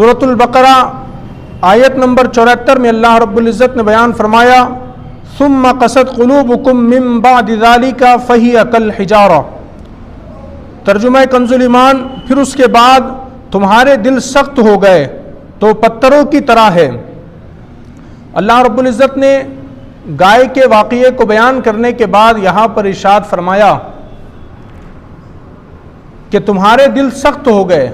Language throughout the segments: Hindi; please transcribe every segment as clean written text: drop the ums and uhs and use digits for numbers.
सूरतुल बकरा आयत नंबर 74 में अल्लाह रब्बुल इज़्ज़त ने बयान फरमाया, सुम्मा क़सत क़ुलूबुकुम मिन बअदि ज़ालिका फ़हिय कल हिजारा। तर्जुमा कंजुल ईमान, फिर उसके बाद तुम्हारे दिल सख्त हो गए तो पत्थरों की तरह है। अल्लाह रब्बुल इज़्ज़त ने गाय के वाक़ये को बयान करने के बाद यहाँ पर इरशाद फरमाया कि तुम्हारे दिल सख्त हो गए,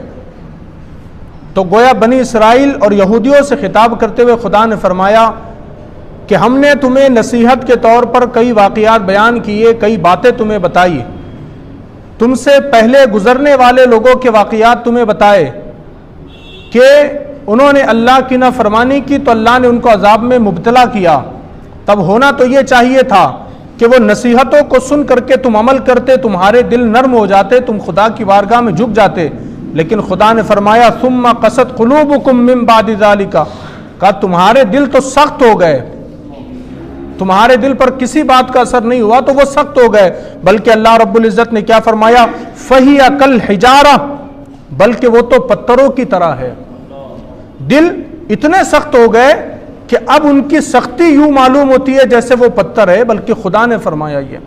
तो गोया बनी इसराइल और यहूदियों से खिताब करते हुए खुदा ने फरमाया कि हमने तुम्हें नसीहत के तौर पर कई वाक़यात बयान किए, कई बातें तुम्हें बताई, तुमसे पहले गुजरने वाले लोगों के वाक़यात तुम्हें बताए कि उन्होंने अल्लाह की नाफरमानी की तो अल्लाह ने उनको अजाब में मुब्तला किया। तब होना तो ये चाहिए था कि वो नसीहतों को सुन करके तुम अमल करते, तुम्हारे दिल नर्म हो जाते, तुम खुदा की बारगाह में झुक जाते। लेकिन खुदा ने फरमाया सुम्मा क़सत क़ुलूबुकुम मिन बअदि ज़ालिका, कहा तुम्हारे दिल तो सख्त हो गए, तुम्हारे दिल पर किसी बात का असर नहीं हुआ तो वो सख्त हो गए, बल्कि अल्लाह रब्बुल इज़्ज़त ने क्या फरमाया, फ़हिय कल हिजारा, बल्कि वो तो पत्थरों की तरह है। दिल इतने सख्त हो गए कि अब उनकी सख्ती यूं मालूम होती है जैसे वो पत्थर है, बल्कि खुदा ने फरमाया ये।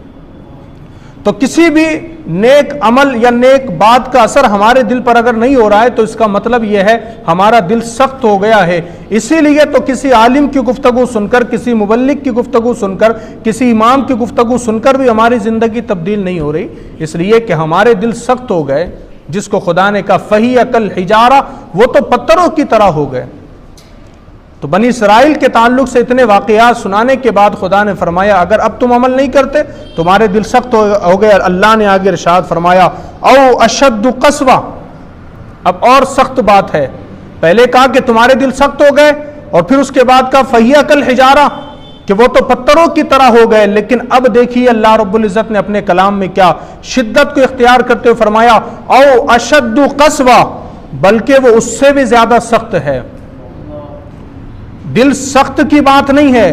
तो किसी भी नेक अमल या नेक बात का असर हमारे दिल पर अगर नहीं हो रहा है तो इसका मतलब यह है हमारा दिल सख्त हो गया है। इसीलिए तो किसी आलिम की गुफ्तगू सुनकर, किसी मुबल्लिग की गुफ्तगू सुनकर, किसी इमाम की गुफ्तगू सुनकर भी हमारी जिंदगी तब्दील नहीं हो रही, इसलिए कि हमारे दिल सख्त हो गए। जिसको खुदा ने कहा फ़हिय कल हिजारा, वो तो पत्थरों की तरह हो गए। तो बनी इसराइल के ताल्लुक से इतने वाक़यात सुनाने के बाद खुदा ने फरमाया अगर अब तुम अमल नहीं करते तुम्हारे दिल सख्त हो गए। अल्लाह ने आगे इरशाद फरमाया औ अशद्दु क़स्वा, अब और सख्त बात है। पहले कहा कि तुम्हारे दिल सख्त हो गए और फिर उसके बाद कहा फ़हिय कल हिजारा, कि वो तो पत्थरों की तरह हो गए। लेकिन अब देखिए अल्लाह रब्बुल इज़्ज़त ने अपने कलाम में क्या शिद्दत को इख्तियार करते हुए फरमाया औ अशद्दु क़स्वा, बल्कि वो उससे भी ज्यादा सख्त है। दिल सख्त की बात नहीं है,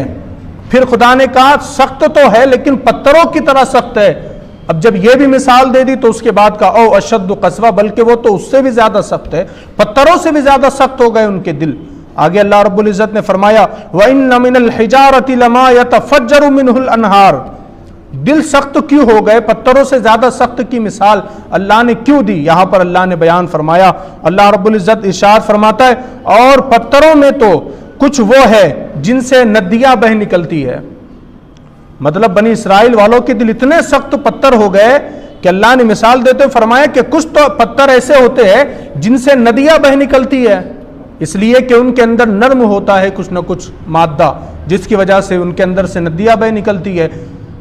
फिर खुदा ने कहा सख्त तो है लेकिन पत्थरों की तरह सख्त है। अब जब यह भी मिसाल दे दी तो उसके बाद कहा औ अशद्दु क़स्वा, बल्कि वो तो उससे भी ज्यादा सख्त है, पत्थरों से भी ज्यादा सख्त हो गए उनके दिल। आगे अल्लाह रब्बुल इज़्ज़त ने फरमाया व इन्न मिनल हिजारति लमा यतफज्जरु मिनहुल अनहार, दिल सख्त क्यों हो गए, पत्थरों से ज्यादा सख्त की मिसाल अल्लाह ने क्यों दी। यहां पर अल्लाह ने बयान फरमाया, अल्लाह रब्बुल इज़्ज़त इरशाद फरमाता है और पत्थरों में तो कुछ वो है जिनसे नदियां बह निकलती है। मतलब बनी इसराइल वालों के दिल इतने सख्त पत्थर हो गए कि अल्लाह ने मिसाल देते हुए फरमाया कि कुछ तो पत्थर ऐसे होते हैं जिनसे नदियां बह निकलती है, इसलिए कि उनके अंदर नर्म होता है कुछ न कुछ मादा, जिसकी वजह से उनके अंदर से नदियां बह निकलती है।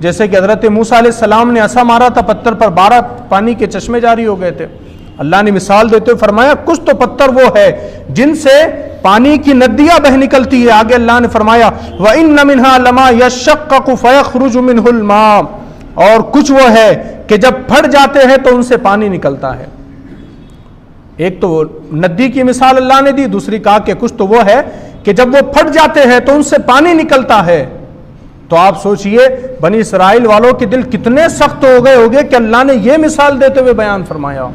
जैसे कि हज़रत मूसा अलैहिस्सलाम ने ऐसा मारा था पत्थर पर 12 पानी के चश्मे जारी हो गए थे। अल्लाह ने मिसाल देते हुए फरमाया कुछ तो पत्थर वो है जिनसे पानी की नदियां बह निकलती है। आगे अल्लाह ने फरमाया व इन्न मिन्हा लमा यशक्ककु फयखरुजु मिनहुल मा, और कुछ वो है कि जब फट जाते हैं तो उनसे पानी निकलता है। एक तो नदी की मिसाल अल्लाह ने दी, दूसरी कहा कि कुछ तो वो है कि जब वो फट जाते हैं तो उनसे पानी निकलता है। तो आप सोचिए बनी इसराइल वालों के दिल कितने सख्त हो गए होंगे कि अल्लाह ने यह मिसाल देते हुए बयान फरमाया।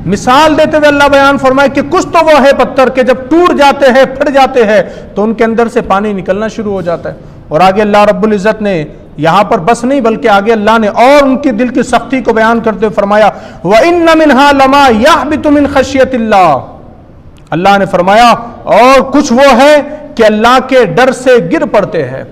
मिसाल देते हुए अल्लाह बयान फरमाया कि कुछ तो वो है पत्थर के जब टूट जाते हैं, फट जाते हैं तो उनके अंदर से पानी निकलना शुरू हो जाता है। और आगे अल्लाह रब्बुल इज़्ज़त ने यहां पर बस नहीं बल्कि आगे अल्लाह ने और उनकी दिल की सख्ती को बयान करते हुए फरमाया व इन्न मिन्हा लमा यहबितु मिन खशियतिल्लाह, अल्लाह ने फरमाया और कुछ वो है कि अल्लाह के डर से गिर पड़ते हैं।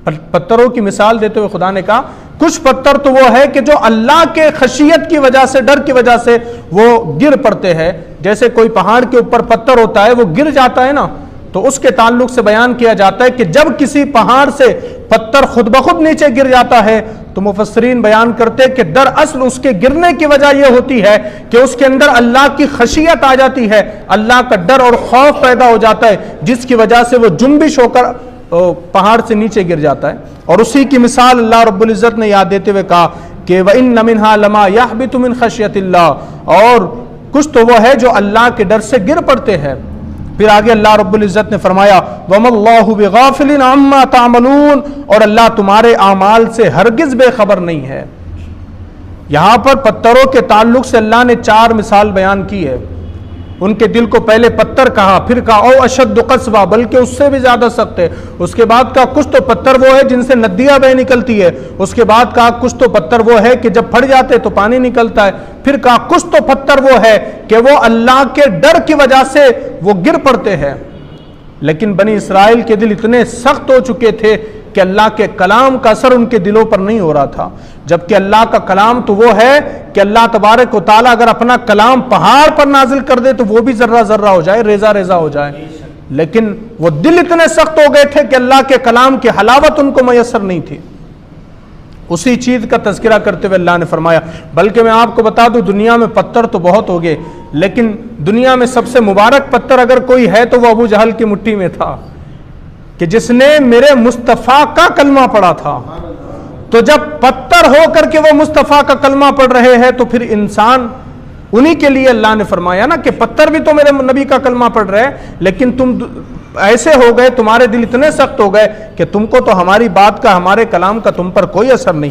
पत्थरों की मिसाल देते हुए खुदा ने कहा कुछ पत्थर तो वो है कि जो अल्लाह के खशियत की वजह से, डर की वजह से वो गिर पड़ते हैं। जैसे कोई पहाड़ के ऊपर पत्थर होता है वो गिर जाता है ना, तो उसके ताल्लुक से बयान किया जाता है कि जब किसी पहाड़ से पत्थर खुद ब खुद नीचे गिर जाता है तो मुफस्सिरीन बयान करते हैं कि दरअसल उसके गिरने की वजह यह होती है कि उसके अंदर अल्लाह की खशियत आ जाती है, अल्लाह का डर और खौफ पैदा हो जाता है, जिसकी वजह से वो जुम्बिश होकर पहाड़ से नीचे गिर जाता है। और उसी की मिसाल अल्लाह रब्बुल इज़्ज़त ने याद देते हुए कहा कि व इन्न मिन्हा लमा यहबितु मिन खशियतिल्लाह, और कुछ तो वो है जो अल्लाह के डर से गिर पड़ते हैं। फिर आगे अल्लाह रब्बुल इज़्ज़त ने फरमाया वमल्लाहु बिगाफिलिन अम्मा तामलून, और अल्लाह तुम्हारे आमाल से हरगिज बेखबर नहीं है। यहां पर पत्थरों के ताल्लुक से अल्लाह ने 4 मिसाल बयान की है। उनके दिल को पहले पत्थर कहा, फिर कहा ओ अशद कसवा, बल्कि उससे भी ज्यादा सख्त है। उसके बाद कहा कुछ तो पत्थर वो है जिनसे नदियां बह निकलती है। उसके बाद कहा कुछ तो पत्थर वो है कि जब फट जाते तो पानी निकलता है। फिर कहा कुछ तो पत्थर वो है कि वो अल्लाह के डर की वजह से वो गिर पड़ते हैं। लेकिन बनी इसराइल के दिल इतने सख्त हो चुके थे कि अल्लाह के कलाम का असर उनके दिलों पर नहीं हो रहा था। जबकि अल्लाह का कलाम तो वो है कि अल्लाह तबारक व तआला अगर अपना कलाम पहाड़ पर नाजिल कर दे तो वो भी जर्रा जर्रा हो जाए, रेजा रेजा हो जाए। लेकिन वो दिल इतने सख्त हो गए थे कि अल्लाह के कलाम की हलावत उनको मयसर नहीं थी। उसी चीज का तज़किरा करते हुए अल्लाह ने फरमाया, बल्कि मैं आपको बता दूं दुनिया में पत्थर तो बहुत हो गए, लेकिन दुनिया में सबसे मुबारक पत्थर अगर कोई है तो वो अबू जहल की मुट्ठी में था कि जिसने मेरे मुस्तफ़ा का कलमा पढ़ा था। तो जब पत्थर होकर के वो मुस्तफ़ा का कलमा पढ़ रहे हैं तो फिर इंसान, उन्हीं के लिए अल्लाह ने फरमाया ना कि पत्थर भी तो मेरे नबी का कलमा पढ़ रहे हैं, लेकिन तुम ऐसे हो गए, तुम्हारे दिल इतने सख्त हो गए कि तुमको तो हमारी बात का, हमारे कलाम का तुम पर कोई असर नहीं।